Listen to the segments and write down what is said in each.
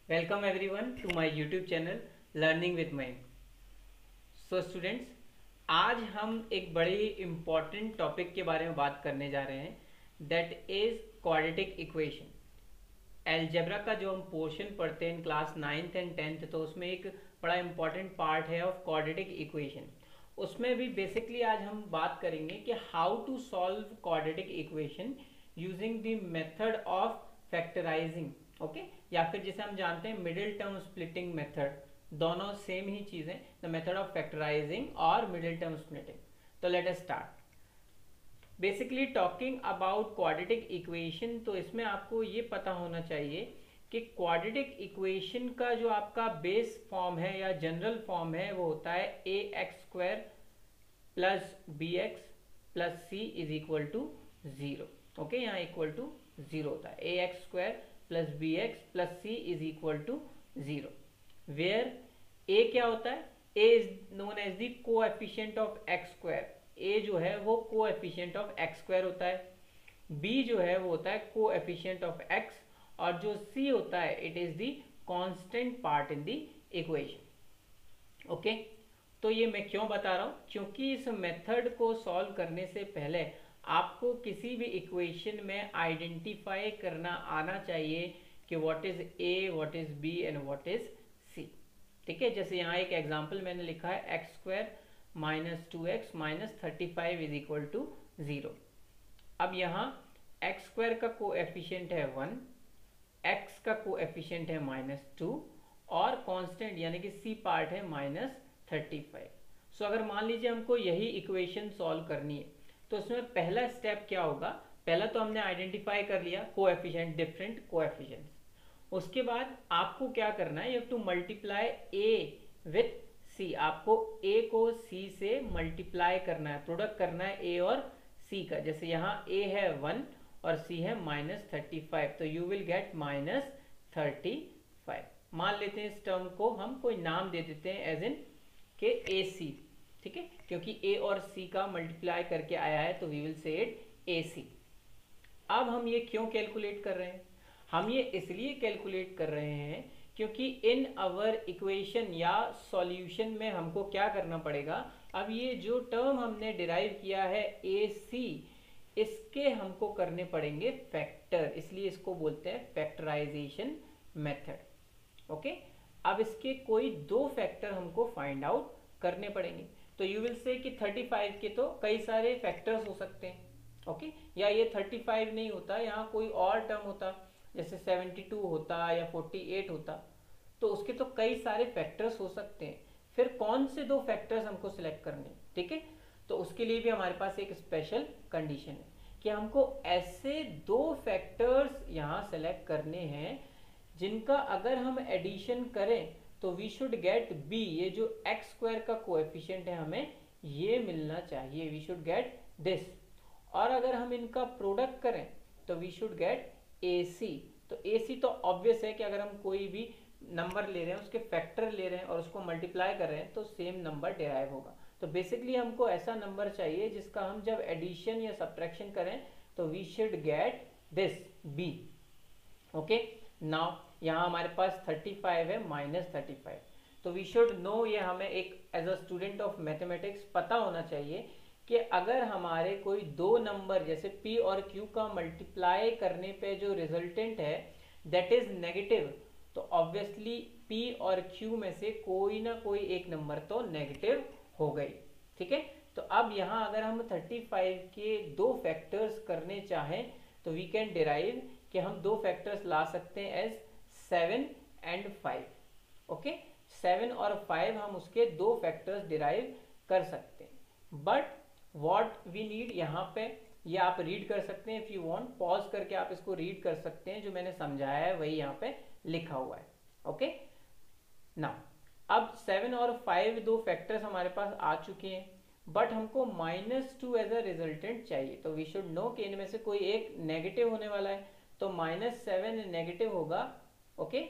Welcome everyone to my YouTube channel learning with Mayank. So students, आज हम एक बड़ी इम्पॉर्टेंट टॉपिक के बारे में बात करने जा रहे हैं, that is quadratic equation. Algebra का जो हम पोर्शन पढ़ते हैं क्लास 9th एंड 10th, तो उसमें एक बड़ा इंपॉर्टेंट पार्ट है ऑफ क्वाड्रेटिक इक्वेशन। उसमें भी बेसिकली आज हम बात करेंगे कि how to solve quadratic equation using the method of factorizing, okay, या फिर जिसे हम जानते हैं मिडिल टर्म स्प्लिटिंग मेथड। दोनों सेम ही चीजें, द मेथड ऑफ फैक्टराइजिंग और मिडिल टर्म स्प्लिटिंग। तो let us start. Basically talking about quadratic equation, तो इसमें आपको ये पता होना चाहिए कि क्वाड्रेटिक इक्वेशन का जो आपका बेस फॉर्म है या जनरल फॉर्म है वो होता है A X square plus B X plus C is equal to zero. Okay, यहाँ इक्वल टू जीरो होता है। A X square plus B X plus C is equal to zero, where A क्या होता है? A is known as the coefficient of X square. A जो है वो coefficient of X square होता है, बी जो है वो होता है कोएफिशिएंट ऑफ एक्स, और जो सी होता है it is the constant part in the equation. Okay, तो ये मैं क्यों बता रहा हूँ? क्योंकि इस मेथड को सॉल्व करने से पहले आपको किसी भी इक्वेशन में आइडेंटिफाई करना आना चाहिए कि what is A, what is B and what is C. ठीक है, जैसे यहाँ एक एग्जांपल मैंने लिखा है x squared minus 2x minus 35 is equal to 0। अब यहाँ एक्स स्क्वायर का कोएफिशिएंट है 1, एक्स का कोएफिशिएंट है -2 और कांस्टेंट यानी कि सी पार्ट है -35। सो अगर मान लीजिए हमको यही इक्वेशन सॉल्व करनी है, तो उसमें पहला स्टेप क्या होगा? पहला तो हमने आइडेंटिफाई कर लिया कोएफिशिएंट, डिफरेंट कोएफिशिएंट्स। उसके बाद आपको क्या करना है? You have to multiply A with C. आपको ए को सी से मल्टीप्लाई करना है, प्रोडक्ट करना है ए और सी का। जैसे यहाँ ए है 1 और सी है -35, तो यू विल गेट -35। मान लेते हैं इस टर्म को हम कोई नाम दे देते हैं एज इन के ए सी। ठीक है, क्योंकि ए और सी का मल्टीप्लाई करके आया है तो वी विल से इट ए सी। अब हम ये क्यों कैलकुलेट कर रहे हैं? हम ये इसलिए कैलकुलेट कर रहे हैं क्योंकि इन अवर इक्वेशन या सॉल्यूशन में हमको क्या करना पड़ेगा? अब ये जो टर्म हमने डिराइव किया है ए सी, इसके हमको करने पड़ेंगे फैक्टर, इसलिए इसको बोलते हैं फैक्टराइजेशन मेथड। ओके, अब इसके कोई दो फैक्टर हमको फाइंड आउट करने पड़ेंगे। तो यू विल से कि 35 के तो कई सारे फैक्टर्स हो सकते हैं। ओके, या ये 35 नहीं होता, यहाँ कोई और टर्म होता, जैसे 72 होता या 48 होता, तो उसके तो कई सारे फैक्टर्स हो सकते हैं। फिर कौन से दो फैक्टर्स हमको सिलेक्ट करने? ठीक है, तो उसके लिए भी हमारे पास एक स्पेशल कंडीशन है कि हमको ऐसे दो फैक्टर्स यहाँ सेलेक्ट करने हैं जिनका अगर हम एडिशन करें तो वी शुड गेट बी। ये जो एक्स स्क्वायर का कोएफिशिएंट है हमें ये मिलना चाहिए, वी शुड गेट दिस। और अगर हम इनका प्रोडक्ट करें तो वी शुड गेट ए सी। तो ए सी तो ऑब्वियस है कि अगर हम कोई भी नंबर ले रहे हैं, उसके फैक्टर ले रहे हैं और उसको मल्टीप्लाई कर रहे हैं तो सेम नंबर डिराइव होगा। तो बेसिकली हमको ऐसा नंबर चाहिए जिसका हम जब एडिशन या सब्ट्रैक्शन करें तो we should get this B. Okay, now यहाँ हमारे पास 35 है -35, तो वी शुड नो, ये हमें एक as a student of mathematics पता होना चाहिए कि अगर हमारे कोई दो नंबर जैसे p और q का मल्टीप्लाई करने पे जो रिजल्टेंट है दैट इज नेगेटिव, तो ऑब्वियसली p और q में से कोई ना कोई एक नंबर तो नेगेटिव हो गई। ठीक है, तो अब यहाँ अगर हम 35 के दो फैक्टर्स करने चाहें तो वी कैन डिराइव कि हम दो फैक्टर्स ला सकते हैं एज 7 एंड 5। ओके, 7 और 5 हम उसके दो फैक्टर्स डिराइव कर सकते हैं। बट व्हाट वी नीड, यहाँ पे ये आप रीड कर सकते हैं, इफ यू वांट पॉज करके आप इसको रीड कर सकते हैं, जो मैंने समझाया है वही यहाँ पे लिखा हुआ है। ओके, नाउ अब 7 और 5 दो फैक्टर्स हमारे पास आ चुके हैं, बट हमको -2 एज अ रिजल्टेंट चाहिए। तो वी शुड नो कि इनमें से कोई एक नेगेटिव होने वाला है, तो -7 नेगेटिव होगा। ओके,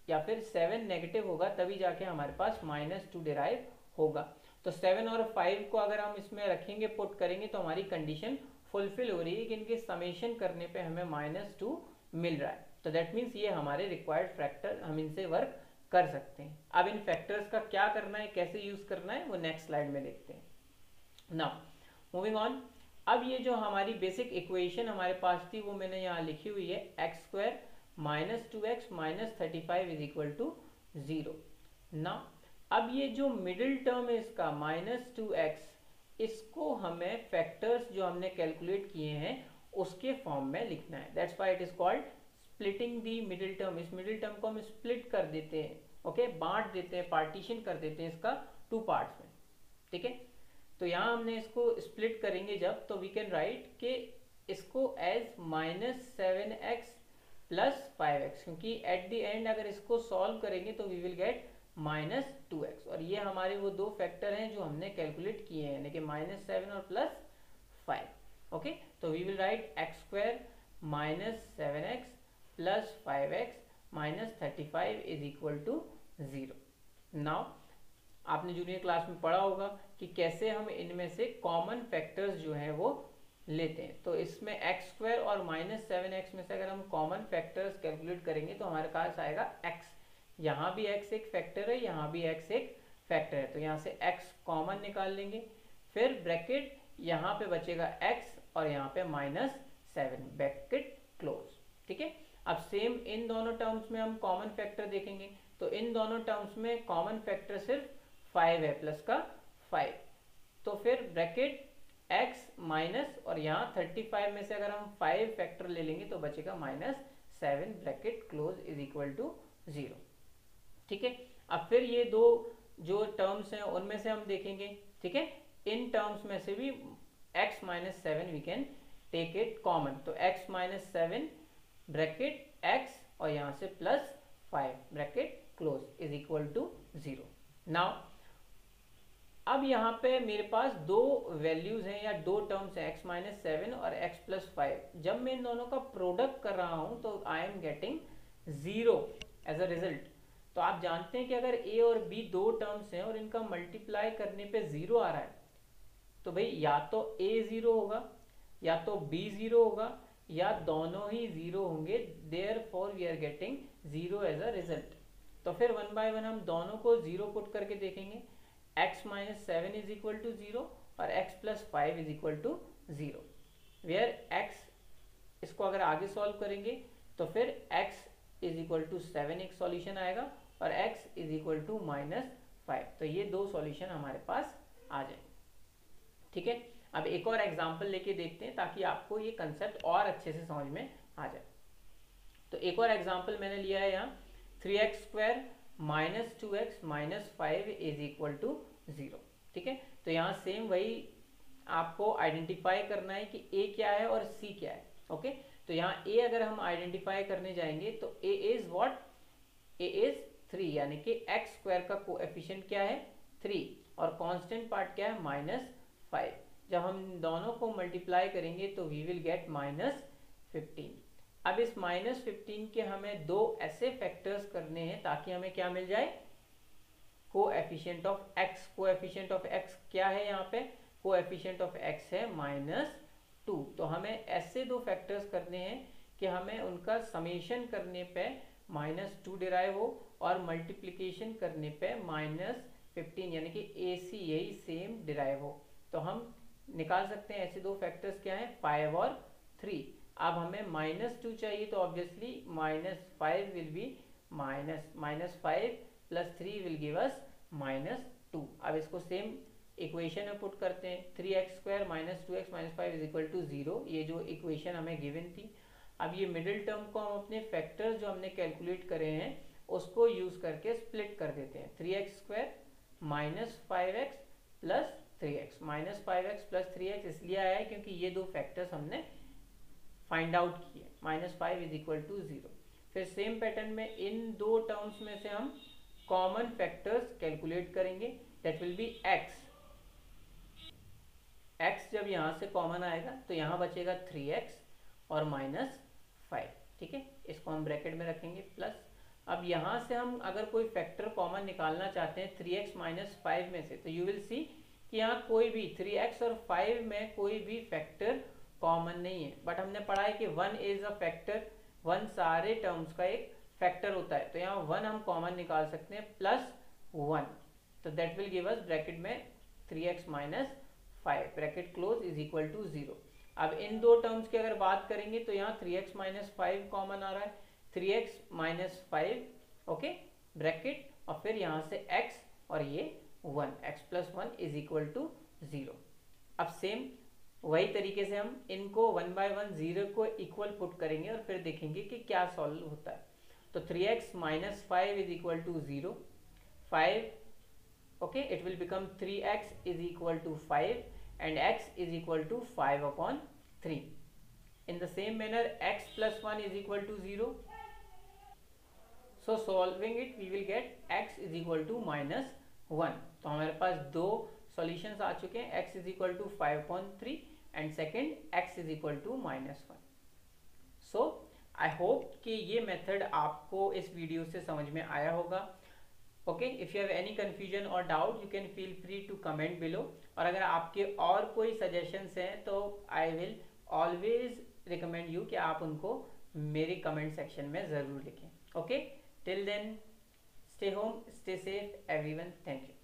या फिर 7 नेगेटिव होगा तभी जाके हमारे पास -2 डिराइव होगा। तो 7 और 5 को अगर हम इसमें रखेंगे, पुट करेंगे, तो हमारी कंडीशन फुलफिल हो रही है कि इनके समेशन करने पे हमें -2 मिल रहा है। तो दैट मीन्स ये हमारे रिक्वायर्ड फैक्टर, हम इनसे वर्क कर सकते हैं। अब इन फैक्टर्स का क्या करना है, कैसे यूज करना है, वो नेक्स्ट स्लाइड में देखते हैं। नाउ मूविंग ऑन, अब ये जो हमारी बेसिक इक्वेशन हमारे पास थी वो मैंने यहाँ लिखी हुई है, x squared minus 2x minus 35 is equal to 0। ना अब ये जो मिडिल टर्म है इसका -2x, इसको हमें फैक्टर्स जो हमने कैलकुलेट किए हैं उसके फॉर्म में लिखना है। That's why it is called splitting the middle term. इस मिडिल टर्म को हम स्प्लिट कर देते हैं, ओके, बांट देते हैं, पार्टीशन कर देते हैं इसका 2 पार्ट्स में, ठीक है। तो यहाँ हमने इसको स्प्लिट करेंगे जब, तो वी कैन राइट कि इसको एज -7x प्लस 5x, क्योंकि एट द एंड अगर इसको सॉल्व करेंगे तो वी विल गेट -2x, और ये हमारे वो दो फैक्टर हैं जो हमने कैलकुलेट किए हैं, लेकिन -7 और +5, ओके। तो we will write x squared -7x plus 5x minus 35 is equal to 0। Now आपने जूनियर क्लास में पढ़ा होगा कि कैसे हम इनमें से कॉमन फैक्टर्स जो हैं वो लेते हैं। तो इसमें एक्स स्क्वायर और -7x में से अगर हम कॉमन फैक्टर्स कैलकुलेट करेंगे तो हमारे पास आएगा x। यहाँ भी x एक फैक्टर है, यहाँ भी x एक फैक्टर है, तो यहाँ से x कॉमन निकाल लेंगे, फिर ब्रैकेट यहाँ पे बचेगा x और यहाँ पे -7, ब्रैकेट क्लोज, ठीक है। अब सेम इन दोनों टर्म्स में हम कॉमन फैक्टर देखेंगे, तो इन दोनों टर्म्स में कॉमन फैक्टर सिर्फ 5 है, प्लस का 5, तो फिर ब्रैकेट x माइनस, और यहाँ 35 में से अगर हम 5 फैक्टर ले लेंगे तो बचेगा -7, bracket close is equal to 0, ठीक है। अब फिर ये दो जो टर्म्स हैं उनमें से हम देखेंगे, ठीक है। इन टर्म्स में से भी x -7 we can take it common, तो x -7 ब्रैकेट x और यहाँ से +5 bracket close is equal to 0। Now अब यहाँ पे मेरे पास दो वैल्यूज हैं या दो टर्म्स हैं, x -7 और x +5। जब मैं इन दोनों का प्रोडक्ट कर रहा हूँ तो I am getting 0 as a result. तो आप जानते हैं कि अगर a और b दो टर्म्स हैं और इनका मल्टीप्लाई करने पे 0 आ रहा है, तो भाई या तो a 0 होगा या तो b 0 होगा या दोनों ही 0 होंगे, therefore we are getting 0 as a result. तो फिर 1 बाय 1 हम दोनों को 0 पुट करके देखेंगे, x -7 इज इक्वल टू 0 और x +5 is equal to 0, where x, इसको अगर आगे सॉल्व करेंगे तो फिर x इज इक्वल टू 7 एक सॉल्यूशन आएगा और x इज इक्वल टू -5, तो ये दो सॉल्यूशन हमारे पास आ जाए, ठीक है। अब एक और एग्जांपल लेके देखते हैं ताकि आपको ये कंसेप्ट और अच्छे से समझ में आ जाए। तो एक और एग्जांपल मैंने लिया है यहाँ, 3x square -2x -5 is equal to 0, ठीक है। तो यहाँ सेम वही आपको आइडेंटिफाई करना है कि a क्या है और c क्या है, ओके। तो यहाँ a अगर हम आइडेंटिफाई करने जाएंगे तो a is what, a is 3, यानी कि x स्क्वायर का कोएफिशिएंट क्या है 3 और कांस्टेंट पार्ट क्या है -5। जब हम दोनों को मल्टीप्लाई करेंगे तो वी विल गेट -15। अब इस -15 के हमें दो ऐसे फैक्टर्स करने हैं ताकि हमें क्या मिल जाए, coefficient of x। Coefficient of x क्या है यहाँ पे, कोएफिशिएंट ऑफ x है -2। तो हमें ऐसे दो फैक्टर्स करने हैं कि हमें उनका समेशन करने पे -2 डिराइव हो और मल्टीप्लिकेशन करने पे -15 यानी कि AC यही सेम डिराइव हो। तो हम निकाल सकते हैं ऐसे दो फैक्टर्स क्या है, 5 और 3। अब हमें -2 चाहिए तो obviously -5 will be -5 plus 3 will give अस -2। अब इसको सेम इक्वेशन में पुट करते हैं, 3x square -2x -5 is equal to 0, ये जो इक्वेशन हमें गिवन थी। अब ये मिडिल टर्म को हम अपने फैक्टर्स जो हमने कैलकुलेट करे हैं उसको यूज करके स्प्लिट कर देते हैं, 3x square -5x plus 3x, -5x plus 3x इसलिए आया है क्योंकि ये दो फैक्टर्स हमने फाइंड आउट किए, -5 इज इक्वल टू 0। फिर सेम पैटर्न में इन दो टर्म्स में से हम कॉमन फैक्टर्स कैलकुलेट करेंगे, that will be x। x जब यहाँ से कॉमन आएगा तो यहाँ बचेगा 3x और -5, ठीक है। इसको हम ब्रैकेट में रखेंगे प्लस। अब यहाँ से हम अगर कोई फैक्टर कॉमन निकालना चाहते हैं 3x -5 में से, तो यू विल सी कि यहाँ कोई भी 3x और 5 में कोई भी फैक्टर कॉमन नहीं है, बट हमने पढ़ा है कि 1 इज अ फैक्टर 1 सारे टर्म्स का एक फैक्टर होता है, तो यहाँ 1 हम कॉमन निकाल सकते हैं +1, तो that will give us bracket में 3x minus 5 bracket close is equal to 0। अब इन दो टर्म्स की अगर बात करेंगे तो यहाँ 3x माइनस 5 कॉमन आ रहा है, 3x माइनस 5 ओके ब्रैकेट, और फिर यहाँ से x और ये 1, x plus 1 is equal to 0। अब सेम वही तरीके से हम इनको 1 बाय 1 0 को इक्वल पुट करेंगे और फिर देखेंगे कि क्या सॉल्व होता है। तो 3x minus 5 is equal to 0, 5 okay it will become 3x is equal to 5 and x is equal to 5 upon 3. In the same manner x plus 1 is equal to 0. So solving it we will get x is equal to minus 1. तो हमारे पास दो solutions आ चुके हैं, x is equal to 5 upon 3 and second x is equal to minus 1. So I hope कि ये method आपको इस video से समझ में आया होगा। Okay, if you have any confusion और doubt you can feel free to comment below, और अगर आपके और कोई सजेशंस हैं तो I will always recommend you कि आप उनको मेरे कमेंट सेक्शन में ज़रूर लिखें। Okay, till then stay home, stay safe everyone, thank you.